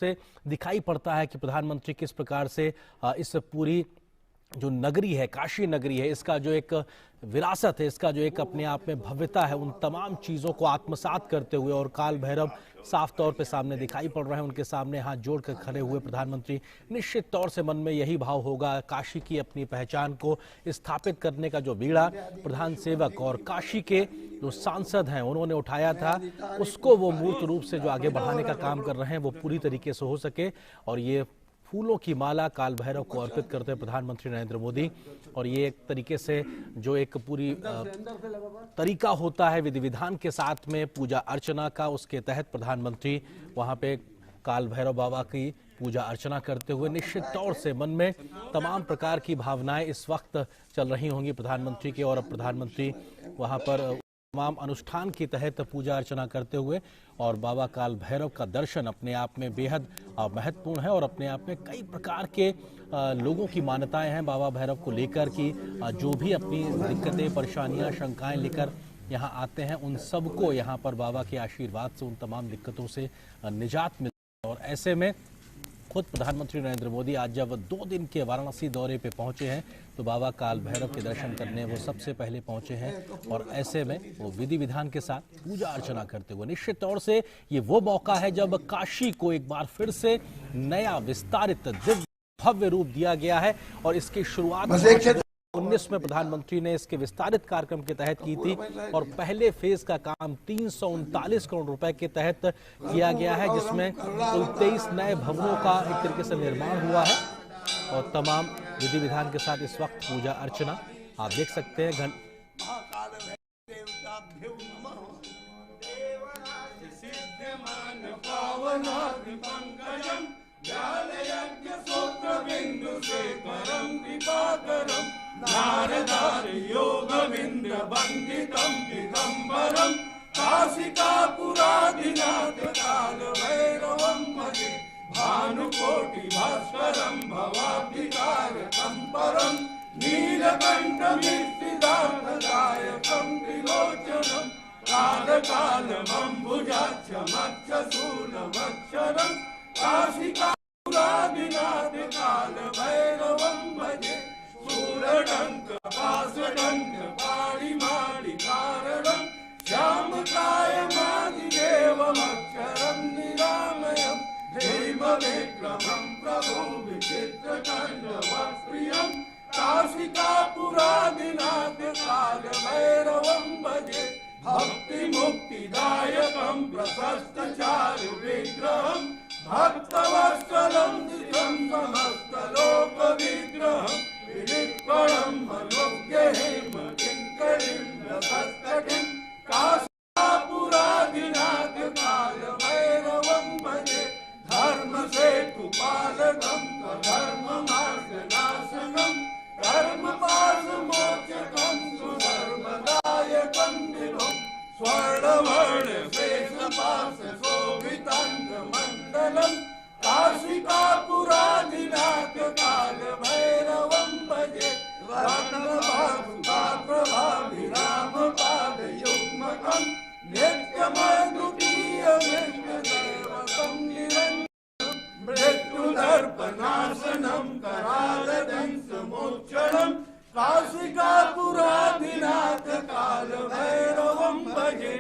से दिखाई पड़ता है कि प्रधानमंत्री किस प्रकार से इस पूरी जो नगरी है, काशी नगरी है, इसका जो एक विरासत है, इसका जो एक अपने आप में भव्यता है, उन तमाम चीज़ों को आत्मसात करते हुए, और काल भैरव साफ तौर पे सामने दिखाई पड़ रहे हैं, उनके सामने हाथ जोड़कर खड़े हुए प्रधानमंत्री, निश्चित तौर से मन में यही भाव होगा, काशी की अपनी पहचान को स्थापित करने का जो बीड़ा प्रधान सेवक और काशी के जो सांसद हैं उन्होंने उठाया था, उसको वो मूर्त रूप से जो आगे बढ़ाने का काम कर रहे हैं वो पूरी तरीके से हो सके। और ये फूलों की माला काल भैरव को अर्पित करते हैं प्रधानमंत्री नरेंद्र मोदी। और ये एक तरीके से जो एक पूरी तरीका होता है विधि विधान के साथ में पूजा अर्चना का, उसके तहत प्रधानमंत्री वहां पे काल भैरव बाबा की पूजा अर्चना करते हुए निश्चित तौर से मन में तमाम प्रकार की भावनाएं इस वक्त चल रही होंगी प्रधानमंत्री के। और अब प्रधानमंत्री वहां पर तमाम अनुष्ठान के तहत पूजा अर्चना करते हुए, और बाबा काल भैरव का दर्शन अपने आप में बेहद महत्वपूर्ण है। और अपने आप में कई प्रकार के लोगों की मान्यताएं हैं बाबा भैरव को लेकर कि जो भी अपनी दिक्कतें, परेशानियां, शंकाएं लेकर यहां आते हैं, उन सबको यहां पर बाबा के आशीर्वाद से उन तमाम दिक्कतों से निजात मिलती है। और ऐसे में खुद प्रधानमंत्री नरेंद्र मोदी आज जब 2 दिन के वाराणसी दौरे पे पहुंचे हैं तो बाबा काल भैरव के दर्शन करने वो सबसे पहले पहुंचे हैं। और ऐसे में वो विधि विधान के साथ पूजा अर्चना करते हुए, निश्चित तौर से ये वो मौका है जब काशी को एक बार फिर से नया विस्तारित दिव्य भव्य रूप दिया गया है। और इसकी शुरुआत 19 में प्रधानमंत्री ने इसके विस्तारित कार्यक्रम के तहत की थी, और पहले फेज का काम 339 करोड़ रुपए के तहत किया गया है, जिसमें कुल 23 नए भवनों का एक तरीके से निर्माण हुआ है। और तमाम विधि विधान के साथ इस वक्त पूजा अर्चना आप देख सकते हैं। योगविंद्र वंदितं दिगंबरं काशिकापुरादिनाथ काल भैरवं भजे भानुकोटि भास्करं भवाब्धिकारकं परं नीलकण्ठमिष्टिदार्थदायकं त्रिलोचनं कालकालमम्बुजाक्षमक्षशूलमक्षरं काशिकापुरादिनाथ काल भैरवं भजे सूरडंक पासडंक पाणिमाणि कारणं श्यामकायमादिदेवमक्षरं निरामयं देवविक्रमं प्रभु विचित्रकण्डवप्रियं काशिकापुरादिनाथ काल भैरवं भजे भक्तिमुक्तिदायकं प्रशस्तचारु विग्रहं भक्तवत्सलं दितं समस्तलोकविग्रहं विनिष्कळं मनोज्ञहेम किङ्करीं रसस्तटिं काशिकापुरादिनाथ काल भैरवं भजे धर्मसेतुपालकं धर्ममार्गनाशनं कर्मपाशमोचकं सुधर्मदायकं विभुं स्वर्णवर्णशेषपाशशोभिताङ्गमण्डलं काशिकापुरादिनाथ काल भैरवं भजे रत्नभासुभाप्रभाभिरामपादयुग्मकं नित्यमद्वितीयमिष्टदेवतं निरञ्जनं मृत्युदर्पनाशनं करालदंशमोक्षणं काशिकापुरादिनाथ काल भैरवं भजे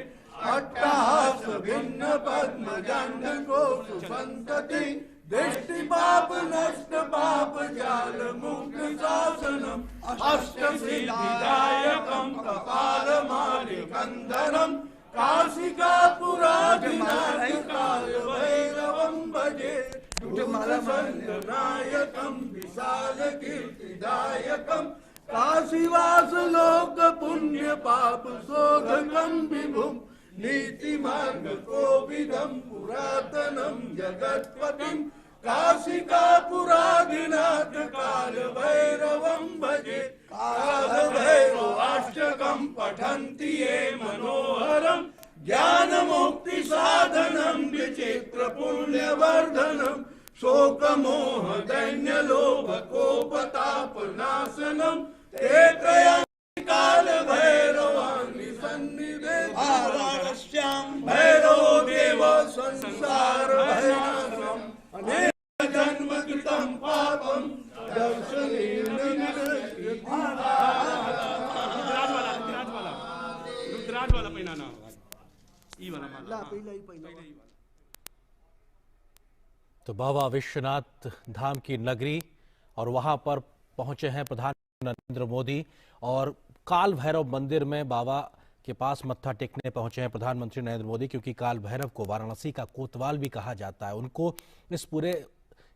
अट्टहास भिन्न पद्मजण्डकोशसन्तति दृष्टिपाप नष्ट पाप जाल मुक्त शासनम् अष्टसिद्धिदायकं कपालमालिकन्धरं काशिकापुरादिनाथ काल भैरवं भजे दुःखसङ्गनायकं विशालकीर्तिदायकं काशीवास लोक पुण्य पाप शोधकं विभुं नीतिमार्ग कोविदं पुरातनं जगत्पतिं काशिकापुरादिनाथ काल भैरवं भजे कालभैरवाष्टकं पठन्ति ये मनोहरं ज्ञानमुक्ति साधनं विचित्र पुण्यवर्धनं शोकमोह दैन्य लोभ कोपतापनाशनं ते त्रयं काल भैरवाणि सन्निधे भैरव देव संसार भैरवं तो बाबा विश्वनाथ धाम की नगरी और वहां पर पहुंचे हैं प्रधानमंत्री नरेंद्र मोदी और काल भैरव मंदिर में बाबा के पास मत्था टेकने पहुंचे हैं प्रधानमंत्री नरेंद्र मोदी, क्योंकि काल भैरव को वाराणसी का कोतवाल भी कहा जाता है। उनको इस पूरे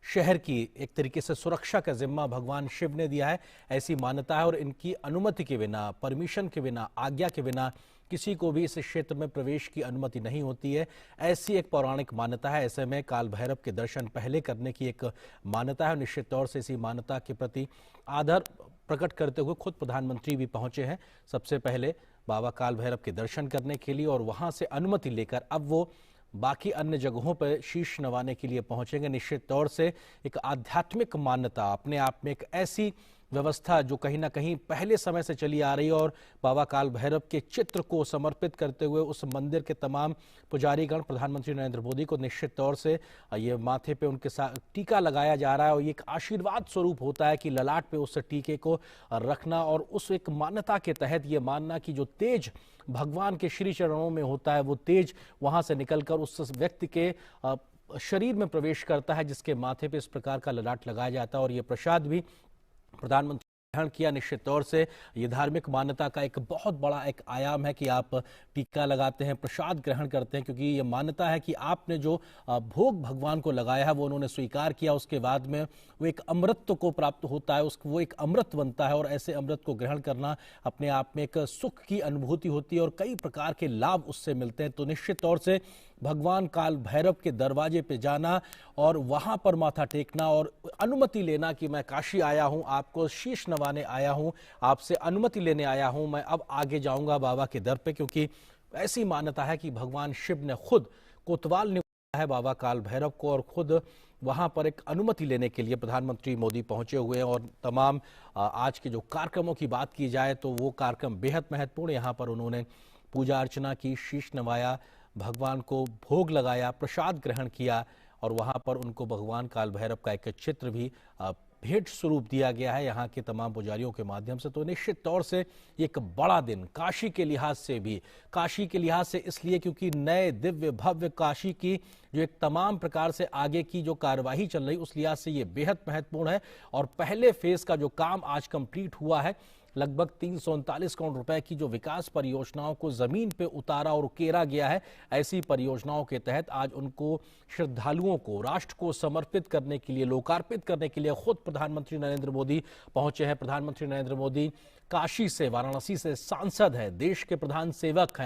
शहर की एक तरीके से सुरक्षा का जिम्मा भगवान शिव ने दिया है, ऐसी मान्यता है। और इनकी अनुमति के बिना, परमिशन के बिना, आज्ञा के बिना किसी को भी इस क्षेत्र में प्रवेश की अनुमति नहीं होती है, ऐसी एक पौराणिक मान्यता है। ऐसे में काल भैरव के दर्शन पहले करने की एक मान्यता है। निश्चित तौर से इसी मान्यता के प्रति आदर प्रकट करते हुए खुद प्रधानमंत्री भी पहुंचे हैं सबसे पहले बाबा काल भैरव के दर्शन करने के लिए, और वहां से अनुमति लेकर अब वो बाकी अन्य जगहों पर शीश नवाने के लिए पहुंचेंगे। निश्चित तौर से एक आध्यात्मिक मान्यता अपने आप में, एक ऐसी व्यवस्था जो कहीं ना कहीं पहले समय से चली आ रही है, और बाबा काल भैरव के चित्र को समर्पित करते हुए उस मंदिर के तमाम पुजारीगण प्रधानमंत्री नरेंद्र मोदी को निश्चित तौर से ये माथे पे उनके साथ टीका लगाया जा रहा है, और ये एक आशीर्वाद स्वरूप होता है कि ललाट पे उस टीके को रखना, और उस एक मान्यता के तहत ये मानना कि जो तेज भगवान के श्री चरणों में होता है वो तेज वहां से निकलकर उस व्यक्ति के शरीर में प्रवेश करता है जिसके माथे पे इस प्रकार का ललाट लगाया जाता है। और ये प्रसाद भी प्रधानमंत्री ग्रहण किया। निश्चित तौर से ये धार्मिक मान्यता का एक बहुत बड़ा एक आयाम है कि आप टीका लगाते हैं, प्रसाद ग्रहण करते हैं, क्योंकि ये मान्यता है कि आपने जो भोग भगवान को लगाया है वो उन्होंने स्वीकार किया, उसके बाद में वो एक अमृत को प्राप्त होता है, वो एक अमृत बनता है, और ऐसे अमृत को ग्रहण करना अपने आप में एक सुख की अनुभूति होती है और कई प्रकार के लाभ उससे मिलते हैं। तो निश्चित तौर से भगवान काल भैरव के दरवाजे पे जाना और वहां पर माथा टेकना और अनुमति लेना कि मैं काशी आया हूं, आपको शीश नवाने आया हूं, आपसे अनुमति लेने आया हूं, मैं अब आगे जाऊंगा बाबा के दर पे, क्योंकि ऐसी मान्यता है कि भगवान शिव ने खुद कोतवाल निकाला है बाबा काल भैरव को, और खुद वहां पर एक अनुमति लेने के लिए प्रधानमंत्री मोदी पहुंचे हुए हैं। और तमाम आज के जो कार्यक्रमों की बात की जाए तो वो कार्यक्रम बेहद महत्वपूर्ण। यहाँ पर उन्होंने पूजा अर्चना की, शीश नवाया, भगवान को भोग लगाया, प्रसाद ग्रहण किया, और वहां पर उनको भगवान काल भैरव का एक चित्र भी भेंट स्वरूप दिया गया है यहाँ के तमाम पुजारियों के माध्यम से। तो निश्चित तौर से एक बड़ा दिन काशी के लिहाज से भी, काशी के लिहाज से इसलिए क्योंकि नए दिव्य भव्य काशी की जो एक तमाम प्रकार से आगे की जो कार्यवाही चल रही उस लिहाज से ये बेहद महत्वपूर्ण है। और पहले फेज का जो काम आज कंप्लीट हुआ है, लगभग 339 करोड़ रुपए की जो विकास परियोजनाओं को जमीन पे उतारा और उकेरा गया है, ऐसी परियोजनाओं के तहत आज उनको श्रद्धालुओं को, राष्ट्र को समर्पित करने के लिए, लोकार्पित करने के लिए खुद प्रधानमंत्री नरेंद्र मोदी पहुंचे हैं। प्रधानमंत्री नरेंद्र मोदी काशी से, वाराणसी से सांसद है, देश के प्रधान सेवक हैं।